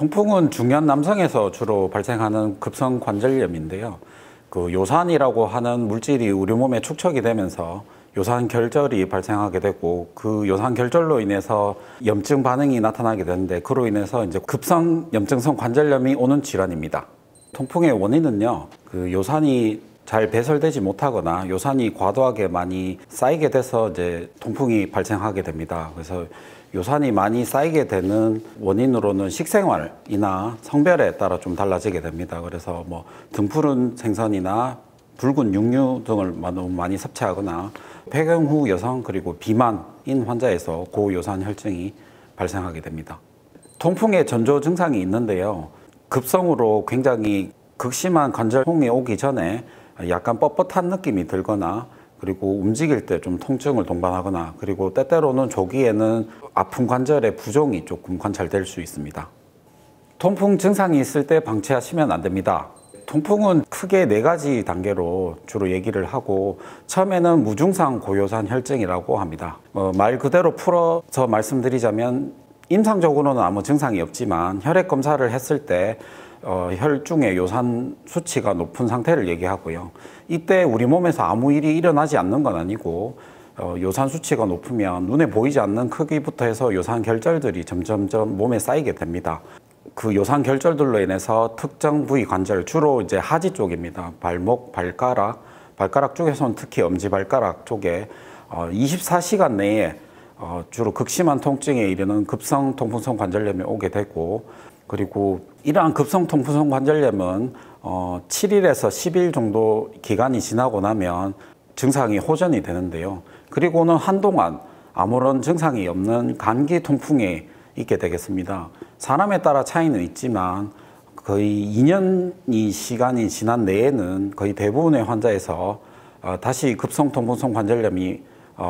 통풍은 중년 남성에서 주로 발생하는 급성 관절염인데요. 그 요산이라고 하는 물질이 우리 몸에 축적이 되면서 요산 결절이 발생하게 되고, 그 요산 결절로 인해서 염증 반응이 나타나게 되는데, 그로 인해서 이제 급성 염증성 관절염이 오는 질환입니다. 통풍의 원인은요, 그 요산이 잘 배설되지 못하거나 요산이 과도하게 많이 쌓이게 돼서 이제 통풍이 발생하게 됩니다. 그래서 요산이 많이 쌓이게 되는 원인으로는 식생활이나 성별에 따라 좀 달라지게 됩니다. 그래서 뭐 등푸른 생선이나 붉은 육류 등을 너무 많이 섭취하거나 폐경 후 여성 그리고 비만인 환자에서 고요산 혈증이 발생하게 됩니다. 통풍의 전조 증상이 있는데요. 급성으로 굉장히 극심한 관절통이 오기 전에 약간 뻣뻣한 느낌이 들거나, 그리고 움직일 때 좀 통증을 동반하거나, 그리고 때때로는 조기에는 아픈 관절의 부종이 조금 관찰될 수 있습니다. 통풍 증상이 있을 때 방치하시면 안 됩니다. 통풍은 크게 4가지 단계로 주로 얘기를 하고, 처음에는 무증상 고요산 혈증이라고 합니다. 말 그대로 풀어서 말씀드리자면 임상적으로는 아무 증상이 없지만 혈액 검사를 했을 때 혈중의 요산 수치가 높은 상태를 얘기하고요. 이때 우리 몸에서 아무 일이 일어나지 않는 건 아니고, 요산 수치가 높으면 눈에 보이지 않는 크기부터 해서 요산 결절들이 점점점 몸에 쌓이게 됩니다. 그 요산 결절들로 인해서 특정 부위 관절, 주로 이제 하지 쪽입니다. 발목, 발가락 쪽에서는 특히 엄지발가락 쪽에 24시간 내에 주로 극심한 통증에 이르는 급성 통풍성 관절염이 오게 되고, 그리고 이러한 급성 통풍성 관절염은 7일에서 10일 정도 기간이 지나고 나면 증상이 호전이 되는데요. 그리고는 한동안 아무런 증상이 없는 감기 통풍에 있게 되겠습니다. 사람에 따라 차이는 있지만 거의 2년이 시간이 지난 내에는 거의 대부분의 환자에서 다시 급성 통풍성 관절염이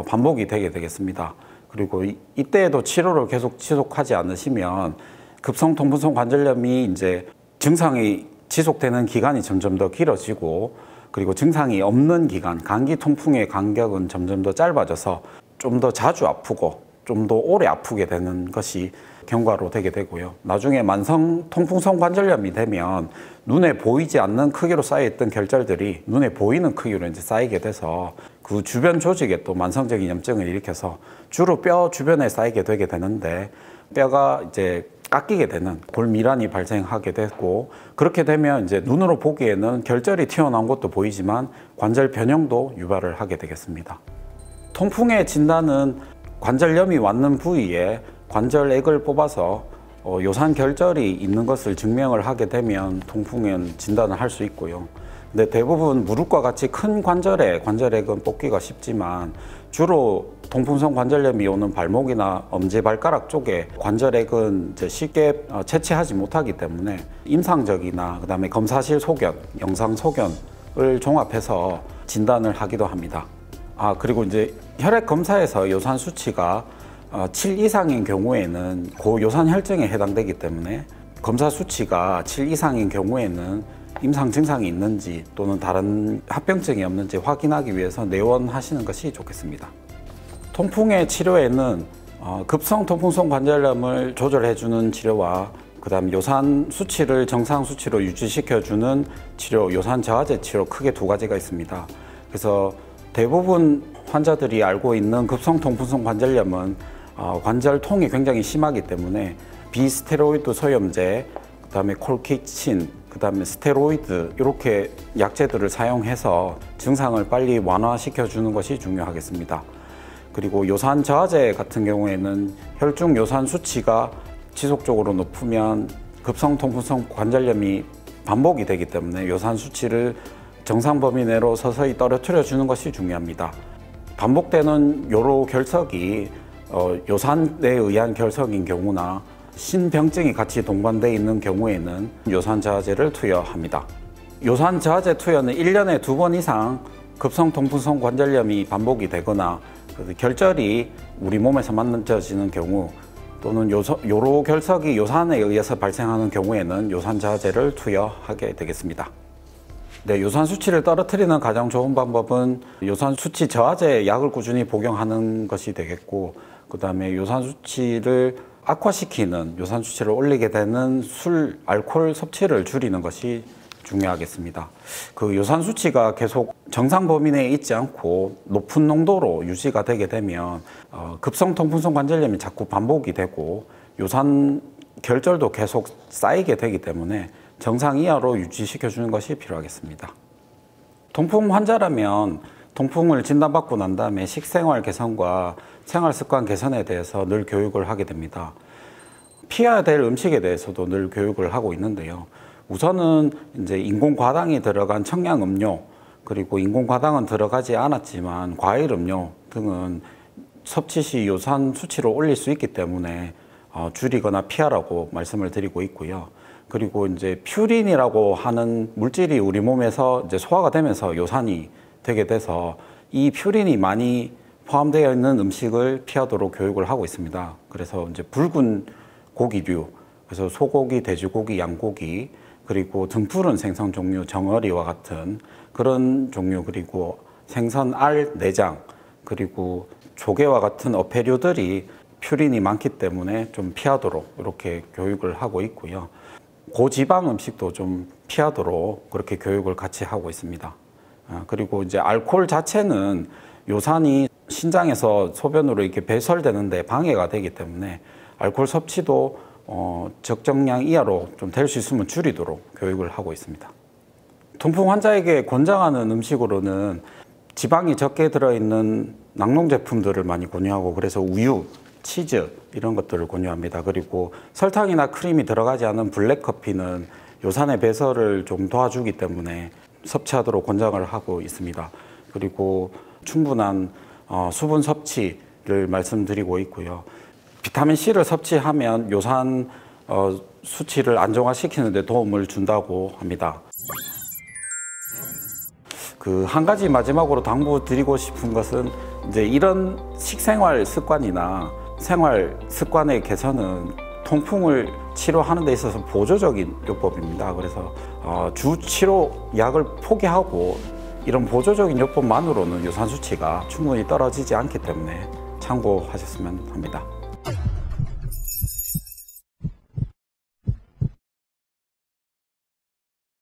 반복이 되게 되겠습니다. 그리고 이때에도 치료를 계속 지속하지 않으시면 급성 통풍성 관절염이 이제 증상이 지속되는 기간이 점점 더 길어지고, 그리고 증상이 없는 기간, 감기 통풍의 간격은 점점 더 짧아져서 좀 더 자주 아프고 좀 더 오래 아프게 되는 것이 경과로 되게 되고요. 나중에 만성 통풍성 관절염이 되면 눈에 보이지 않는 크기로 쌓여있던 결절들이 눈에 보이는 크기로 이제 쌓이게 돼서 그 주변 조직에 또 만성적인 염증을 일으켜서 주로 뼈 주변에 쌓이게 되게 되는데, 뼈가 이제 깎이게 되는 골밀환이 발생하게 됐고, 그렇게 되면 이제 눈으로 보기에는 결절이 튀어나온 것도 보이지만 관절 변형도 유발을 하게 되겠습니다. 통풍의 진단은 관절염이 왔는 부위에 관절액을 뽑아서 요산 결절이 있는 것을 증명을 하게 되면 통풍은 진단을 할 수 있고요. 근데 대부분 무릎과 같이 큰 관절액은 뽑기가 쉽지만, 주로 통풍성 관절염이 오는 발목이나 엄지발가락 쪽에 관절액은 이제 쉽게 채취하지 못하기 때문에 임상적이나 그다음에 검사실 소견, 영상 소견을 종합해서 진단을 하기도 합니다. 그리고 이제 혈액 검사에서 요산 수치가 7 이상인 경우에는 고요산 혈증에 해당되기 때문에, 검사 수치가 7 이상인 경우에는 임상 증상이 있는지 또는 다른 합병증이 없는지 확인하기 위해서 내원하시는 것이 좋겠습니다. 통풍의 치료에는 급성 통풍성 관절염을 조절해주는 치료와 그다음 요산 수치를 정상 수치로 유지시켜주는 치료, 요산 저하제 치료, 크게 2가지가 있습니다. 그래서 대부분 환자들이 알고 있는 급성 통풍성 관절염은 관절통이 굉장히 심하기 때문에 비스테로이드 소염제, 그다음에 콜키친, 그다음에 스테로이드, 이렇게 약제들을 사용해서 증상을 빨리 완화시켜 주는 것이 중요하겠습니다. 그리고 요산 저하제 같은 경우에는 혈중 요산 수치가 지속적으로 높으면 급성 통풍성 관절염이 반복이 되기 때문에 요산 수치를 정상 범위 내로 서서히 떨어뜨려 주는 것이 중요합니다. 반복되는 요로 결석이 요산에 의한 결석인 경우나 신병증이 같이 동반되어 있는 경우에는 요산 저하제를 투여합니다. 요산 저하제 투여는 1년에 2번 이상 급성 통풍성 관절염이 반복이 되거나 결절이 우리 몸에서 만져지는 경우, 또는 요로 결석이 요산에 의해서 발생하는 경우에는 요산 저하제를 투여하게 되겠습니다. 네, 요산 수치를 떨어뜨리는 가장 좋은 방법은 요산 수치 저하제 약을 꾸준히 복용하는 것이 되겠고, 그 다음에 요산 수치를 악화시키는 요산 수치를 올리게 되는 술, 알코올 섭취를 줄이는 것이 중요하겠습니다. 그 요산 수치가 계속 정상 범위 내에 있지 않고 높은 농도로 유지가 되게 되면 급성 통풍성 관절염이 자꾸 반복이 되고 요산 결절도 계속 쌓이게 되기 때문에 정상 이하로 유지시켜 주는 것이 필요하겠습니다. 통풍 환자라면 통풍을 진단받고 난 다음에 식생활 개선과 생활 습관 개선에 대해서 늘 교육을 하게 됩니다. 피해야 될 음식에 대해서도 늘 교육을 하고 있는데요. 우선은 이제 인공 과당이 들어간 청량 음료, 그리고 인공 과당은 들어가지 않았지만 과일 음료 등은 섭취 시 요산 수치를 올릴 수 있기 때문에 줄이거나 피하라고 말씀을 드리고 있고요. 그리고 이제 퓨린이라고 하는 물질이 우리 몸에서 이제 소화가 되면서 요산이 되게 돼서 이 퓨린이 많이 포함되어 있는 음식을 피하도록 교육을 하고 있습니다. 그래서 이제 붉은 고기류, 그래서 소고기, 돼지고기, 양고기, 그리고 등푸른 생선 종류, 정어리와 같은 그런 종류, 그리고 생선, 알, 내장, 그리고 조개와 같은 어패류들이 퓨린이 많기 때문에 좀 피하도록 이렇게 교육을 하고 있고요. 고지방 음식도 좀 피하도록 그렇게 교육을 같이 하고 있습니다. 그리고 이제 알코올 자체는 요산이 신장에서 소변으로 이렇게 배설되는데 방해가 되기 때문에 알코올 섭취도 적정량 이하로 좀 될 수 있으면 줄이도록 교육을 하고 있습니다. 통풍 환자에게 권장하는 음식으로는 지방이 적게 들어있는 낙농 제품들을 많이 권유하고, 그래서 우유, 치즈 이런 것들을 권유합니다. 그리고 설탕이나 크림이 들어가지 않은 블랙커피는 요산의 배설을 좀 도와주기 때문에 섭취하도록 권장을 하고 있습니다. 그리고 충분한 수분 섭취를 말씀드리고 있고요. 비타민C를 섭취하면 요산 수치를 안정화시키는 데 도움을 준다고 합니다. 한 가지 마지막으로 당부드리고 싶은 것은 이제 이런 식생활 습관이나 생활 습관의 개선은 통풍을 치료하는 데 있어서 보조적인 요법입니다. 그래서 주치료 약을 포기하고 이런 보조적인 요법만으로는 요산 수치가 충분히 떨어지지 않기 때문에 참고하셨으면 합니다.